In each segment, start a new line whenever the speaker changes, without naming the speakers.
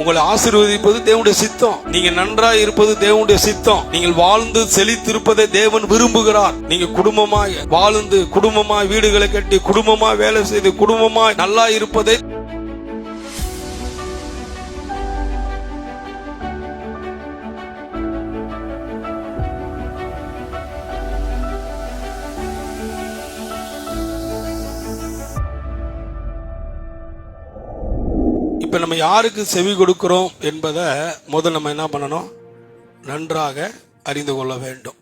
உங்களை ஆசீர்வதிப்பது தேவனுடைய சித்தம். நீங்க நன்றாய் இருப்பது தேவனுடைய சித்தம். நீங்கள் வாழ்ந்து செழித்திருப்பதை தேவன் விரும்புகிறார். நீங்க குடும்பமாய் வாழ்ந்து, குடும்பமாய் வீடுகளை கட்டி, குடும்பமாய் வேலை செய்து, குடும்பமாய் நல்லா இருப்பதை இப்ப நம்ம யாருக்கு செவி கொடுக்கிறோம் என்பதை முதல் நம்ம என்ன பண்ணணும், நன்றாக அறிந்து கொள்ள வேண்டும்.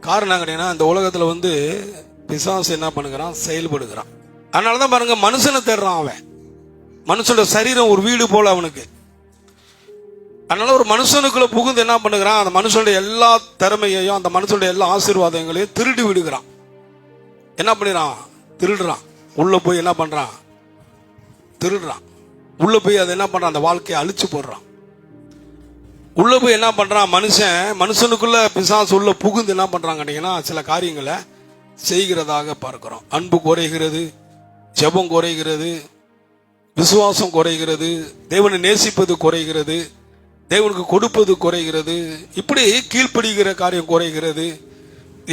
காரணம் கிடையாது, இந்த உலகத்துல பிசாசு என்ன பண்ணுகிறான், செயல்படுகிறான். அதனாலதான் பாருங்க, மனுஷனை தேடுறான் அவன். மனுஷனோட சரீரம் ஒரு வீடு போல அவனுக்கு. அதனால ஒரு மனுஷனுக்குள்ள புகுந்து என்ன பண்ணுகிறான், அந்த மனுஷனுடைய எல்லா திறமையையும், அந்த மனுஷனுடைய எல்லா ஆசீர்வாதங்களையும் திருடி விடுகிறான். என்ன பண்ணிடுறான், திருடுறான். உள்ள போய் என்ன பண்றான், திருடுறான். உள்ள போய் அதை என்ன பண்றான், அந்த வாழ்க்கையை அழிச்சு போடுறான். உள்ள போய் என்ன பண்றான், மனுஷனுக்குள்ள பிசாசு உள்ள புகுந்து என்ன பண்றாங்க கேட்டீங்கன்னா, சில காரியங்களை செய்கிறதாக பார்க்கிறோம். அன்பு குறைகிறது, ஜெபம் குறைகிறது, விசுவாசம் குறைகிறது, தேவனை நேசிப்பது குறைகிறது, தேவனுக்கு கொடுப்பது குறைகிறது, இப்படி கீழ்ப்படுகிற காரியம் குறைகிறது.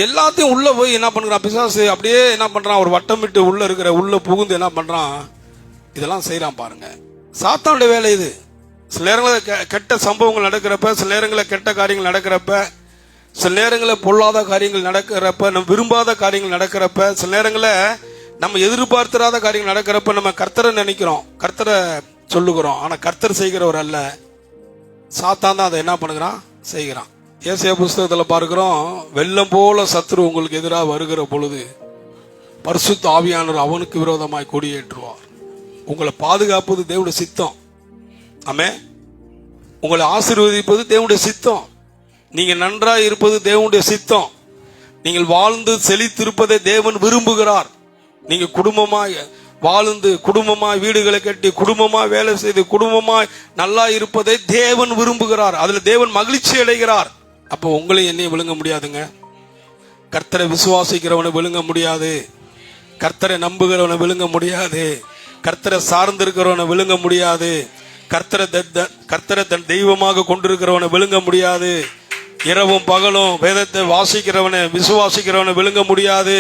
எல்லாத்தையும் உள்ள போய் என்ன பண்றான் பிசாசு, அப்படியே என்ன பண்றான், ஒரு வட்டமிட்டு உள்ள இருக்கிற உள்ள புகுந்து என்ன பண்றான், இதெல்லாம் செய்யறான். பாருங்க, சாத்தானுடைய வேலை இது. சில நேரங்களில் கெட்ட சம்பவங்கள் நடக்கிறப்ப, சில நேரங்களில் கெட்ட காரியங்கள் நடக்கிறப்ப, சில நேரங்களில் பொல்லாத காரியங்கள் நடக்கிறப்ப, நம்ம விரும்பாத காரியங்கள் நடக்கிறப்ப, சில நேரங்களில் நம்ம எதிர்பார்த்திராத காரியங்கள் நடக்கிறப்ப நம்ம கர்த்தரை நினைக்கிறோம், கர்த்தரை சொல்லுகிறோம். ஆனா கர்த்தர் செய்கிறவர் அல்ல, சாத்தான் தான் அதை என்ன பண்ணுகிறான், செய்கிறான். ஏசாயா புஸ்தகத்தில் பார்க்கிறோம், வெள்ளம் போல சத்துரு உங்களுக்கு எதிராக வருகிற பொழுது பரிசுத்த ஆவியானவர் அவனுக்கு விரோதமாய் கொடியேற்றுவார். உங்களை பாதுகாப்பது தேவனுடைய சித்தம். ஆமே, உங்களை ஆசீர்வதிப்பது தேவனுடைய சித்தம். நீங்க நன்றாய் இருப்பது தேவனுடைய சித்தம். நீங்கள் வாழ்ந்து செழித்திருப்பதை தேவன் விரும்புகிறார். நீங்க குடும்பமாய் வாழ்ந்து, குடும்பமாய் வீடுகளை கட்டி, குடும்பமாய் வேலை செய்து, குடும்பமாய் நல்லா இருப்பதை தேவன் விரும்புகிறார். அதுல தேவன் மகிழ்ச்சி அடைகிறார். அப்ப உங்களை என்னையும் விழுங்க முடியாதுங்க. கர்த்தரை விசுவாசிக்கிறவனை விழுங்க முடியாது, கர்த்தரை நம்புகிறவனை விழுங்க முடியாது, கர்த்தரை சார்ந்திருக்கிறவனை விழுங்க முடியாது, கர்த்தரை தன் தெய்வமாக கொண்டிருக்கிறவனை விழுங்க முடியாது, இரவும் பகலும் வேதத்தை வாசிக்கிறவனை விசுவாசிக்கிறவனை விழுங்க முடியாது.